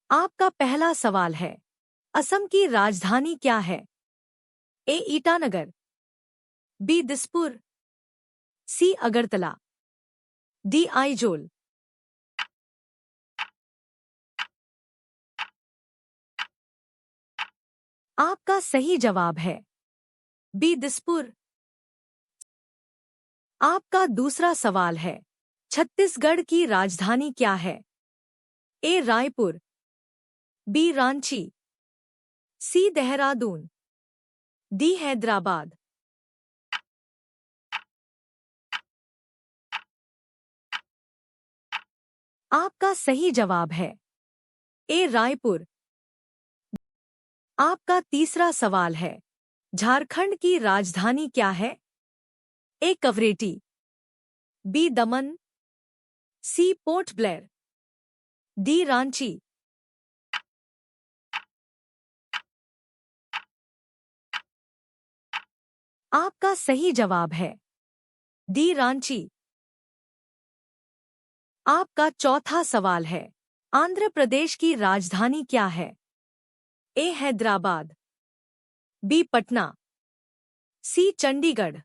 आपका पहला सवाल है, असम की राजधानी क्या है? ए ईटानगर, बी दिसपुर, सी अगरतला, डी आइजोल। आपका सही जवाब है बी दिसपुर। आपका दूसरा सवाल है, छत्तीसगढ़ की राजधानी क्या है? ए रायपुर, बी रांची, सी देहरादून, डी हैदराबाद। आपका सही जवाब है ए रायपुर। आपका तीसरा सवाल है, झारखंड की राजधानी क्या है? ए कवरेटी, बी दमन, सी पोर्ट ब्लेयर, डी रांची। आपका सही जवाब है डी रांची। आपका चौथा सवाल है, आंध्र प्रदेश की राजधानी क्या है? ए हैदराबाद, बी पटना, सी चंडीगढ़,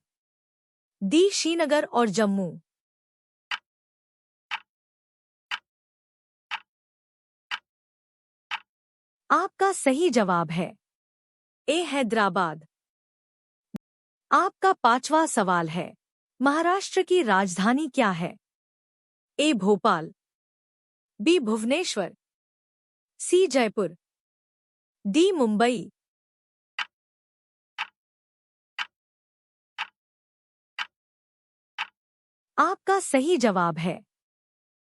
डी श्रीनगर और जम्मू। आपका सही जवाब है ए हैदराबाद। आपका पांचवा सवाल है, महाराष्ट्र की राजधानी क्या है? ए भोपाल, बी भुवनेश्वर, सी जयपुर, डी मुंबई। आपका सही जवाब है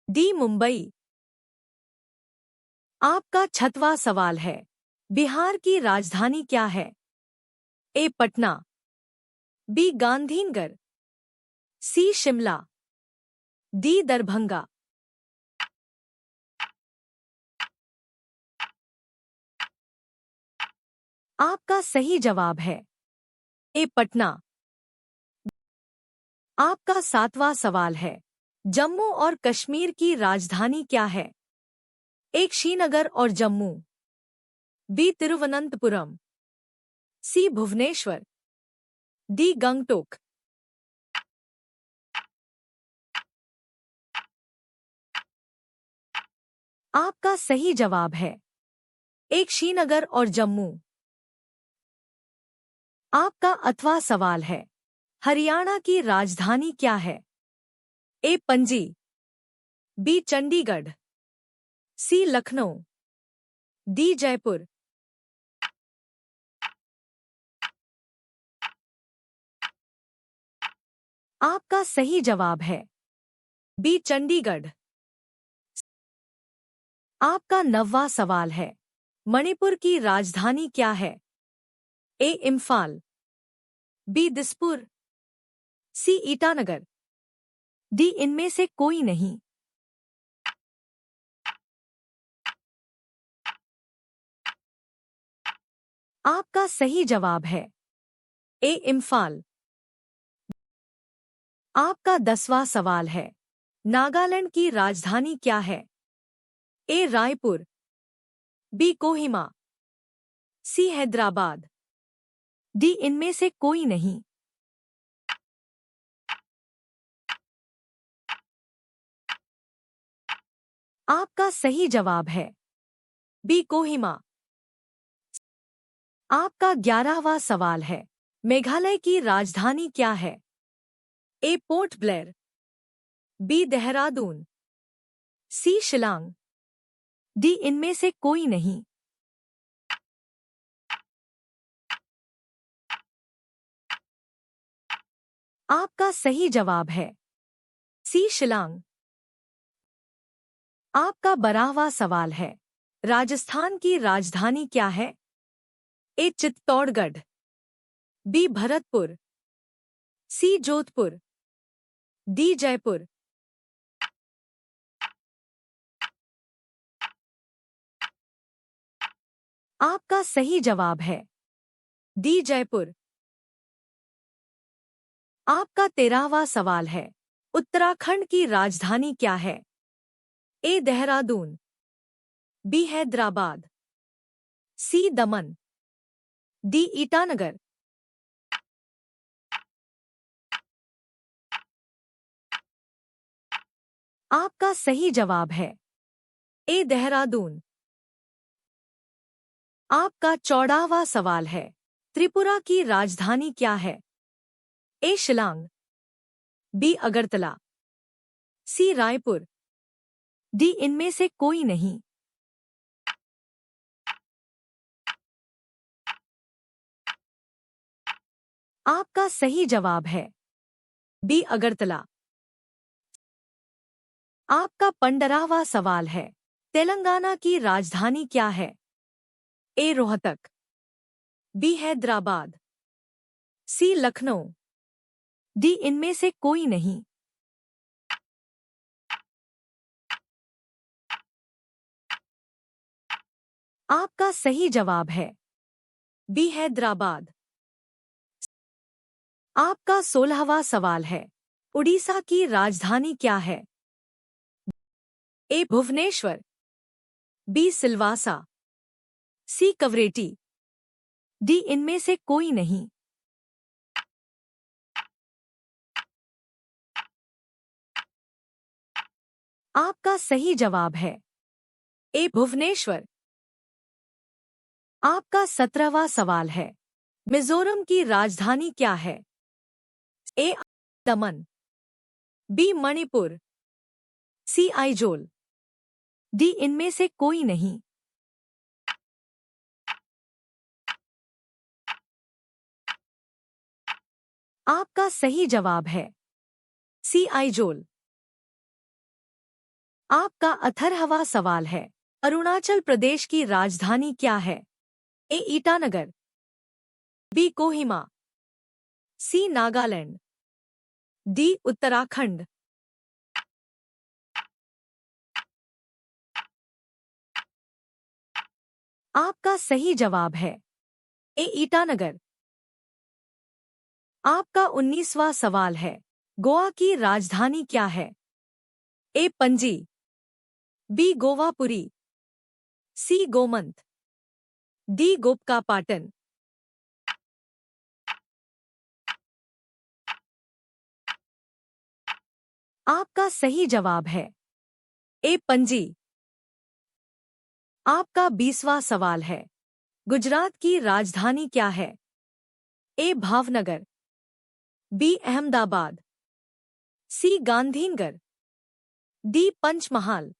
डी मुंबई। आपका छठवां सवाल है, बिहार की राजधानी क्या है? ए पटना, बी गांधीनगर, सी शिमला, डी दरभंगा। आपका सही जवाब है ए पटना। आपका सातवां सवाल है, जम्मू और कश्मीर की राजधानी क्या है? एक श्रीनगर और जम्मू, बी तिरुवनंतपुरम, सी भुवनेश्वर, डी गंगटोक। आपका सही जवाब है एक श्रीनगर और जम्मू। आपका 8वां सवाल है, हरियाणा की राजधानी क्या है? ए पणजी, बी चंडीगढ़, सी लखनऊ, डी जयपुर। आपका सही जवाब है बी चंडीगढ़। आपका 9वां सवाल है, मणिपुर की राजधानी क्या है? ए इम्फाल, बी दिसपुर, सी ईटानगर, डी इनमें से कोई नहीं। आपका सही जवाब है ए इम्फाल। आपका 10वां सवाल है, नागालैंड की राजधानी क्या है? ए रायपुर, बी कोहिमा, सी हैदराबाद, डी इनमें से कोई नहीं। आपका सही जवाब है बी कोहिमा। आपका 11वां सवाल है, मेघालय की राजधानी क्या है? ए पोर्ट ब्लेयर, बी देहरादून, सी शिलांग, डी इनमें से कोई नहीं। आपका सही जवाब है सी शिलांग। आपका 12वां सवाल है, राजस्थान की राजधानी क्या है? ए चित्तौड़गढ़, बी भरतपुर, सी जोधपुर, डी जयपुर। आपका सही जवाब है डी जयपुर। आपका 13वां सवाल है, उत्तराखंड की राजधानी क्या है? ए देहरादून, बी हैदराबाद, सी दमन, डी ईटानगर। आपका सही जवाब है ए देहरादून। आपका 14वां सवाल है, त्रिपुरा की राजधानी क्या है? ए शिलांग, बी अगरतला, सी रायपुर, डी इनमें से कोई नहीं। आपका सही जवाब है बी अगरतला। आपका 15वां सवाल है, तेलंगाना की राजधानी क्या है? ए रोहतक, बी हैदराबाद, सी लखनऊ, डी इनमें से कोई नहीं। आपका सही जवाब है बी हैदराबाद। आपका 16वां सवाल है, उड़ीसा की राजधानी क्या है? ए भुवनेश्वर, बी सिलवासा, सी कवरेटी, डी इनमें से कोई नहीं। आपका सही जवाब है ए भुवनेश्वर। आपका 17वां सवाल है, मिजोरम की राजधानी क्या है? ए दमन, बी मणिपुर, सी आइजोल, डी इनमें से कोई नहीं। आपका सही जवाब है सी आइजोल। आपका 18वां सवाल है, अरुणाचल प्रदेश की राजधानी क्या है? ए ईटानगर, बी कोहिमा, सी नागालैंड, डी उत्तराखंड। आपका सही जवाब है ए ईटानगर। आपका 19वां सवाल है, गोवा की राजधानी क्या है? ए पणजी, बी गोवापुरी, सी गोमंत, डी गोपकापाटन। आपका सही जवाब है ए पणजी। आपका 20वां सवाल है, गुजरात की राजधानी क्या है? ए भावनगर, बी अहमदाबाद, सी गांधीनगर, डी पंचमहाल।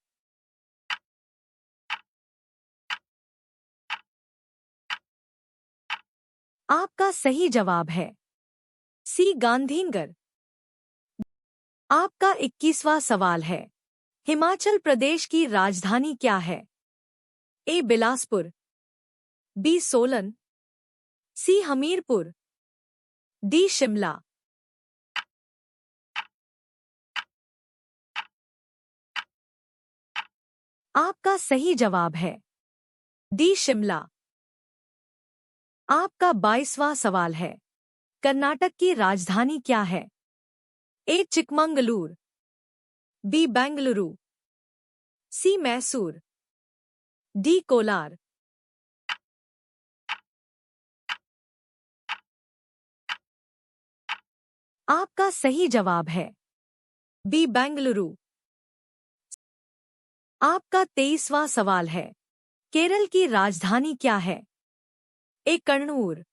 आपका सही जवाब है सी गांधीनगर। आपका 21वां सवाल है, हिमाचल प्रदेश की राजधानी क्या है? ए बिलासपुर, बी सोलन, सी हमीरपुर, डी शिमला। आपका सही जवाब है डी शिमला। आपका 22वां सवाल है, कर्नाटक की राजधानी क्या है? ए चिकमंगलूर, बी बेंगलुरु, सी मैसूर, डी कोलार। आपका सही जवाब है बी बेंगलुरु। आपका 23वां सवाल है, केरल की राजधानी क्या है? ए कण्णूर,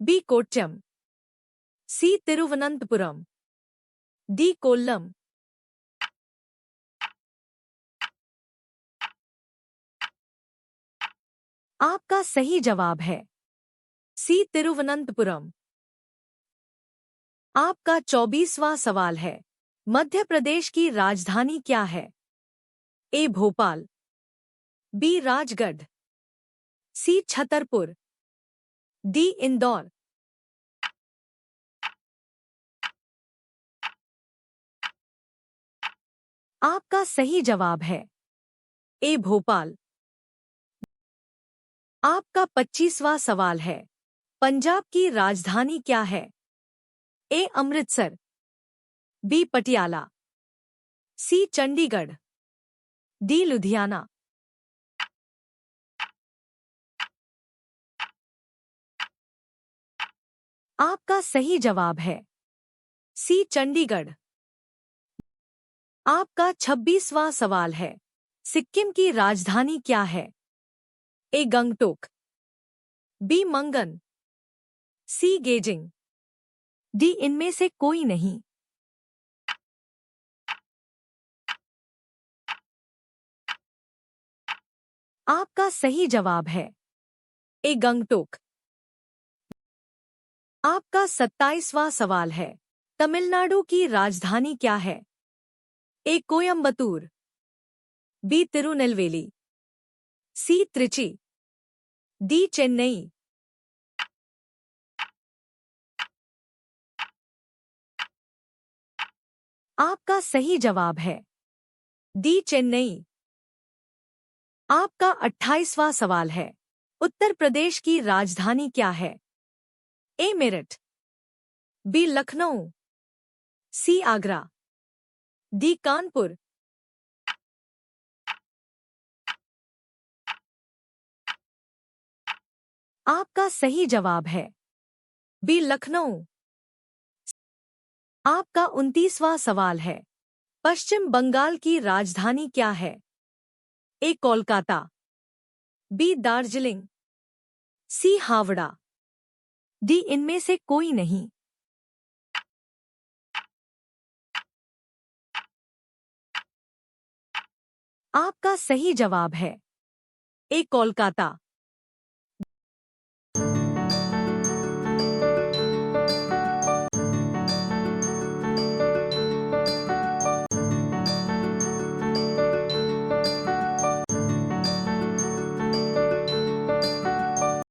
बी कोट्टयम, सी तिरुवनंतपुरम, डी कोल्लम। आपका सही जवाब है सी तिरुवनंतपुरम। आपका 24वां सवाल है, मध्य प्रदेश की राजधानी क्या है? ए भोपाल, बी राजगढ़, सी छतरपुर, डी इंदौर। आपका सही जवाब है ए भोपाल। आपका 25वां सवाल है, पंजाब की राजधानी क्या है? ए अमृतसर, बी पटियाला, सी चंडीगढ़, डी लुधियाना। आपका सही जवाब है सी चंडीगढ़। आपका 26वां सवाल है, सिक्किम की राजधानी क्या है? ए गंगटोक, बी मंगन, सी गेजिंग, डी इनमें से कोई नहीं। आपका सही जवाब है ए गंगटोक। आपका 27वां सवाल है, तमिलनाडु की राजधानी क्या है? ए कोयम्बतूर, बी तिरुनेलवेली, सी त्रिची, डी चेन्नई। आपका सही जवाब है डी चेन्नई। आपका 28वां सवाल है, उत्तर प्रदेश की राजधानी क्या है? ए मेरठ, बी लखनऊ, सी आगरा, डी कानपुर। आपका सही जवाब है बी लखनऊ। आपका 29वां सवाल है, पश्चिम बंगाल की राजधानी क्या है? ए कोलकाता, बी दार्जिलिंग, सी हावड़ा, डी इनमें से कोई नहीं। आपका सही जवाब है ए कोलकाता।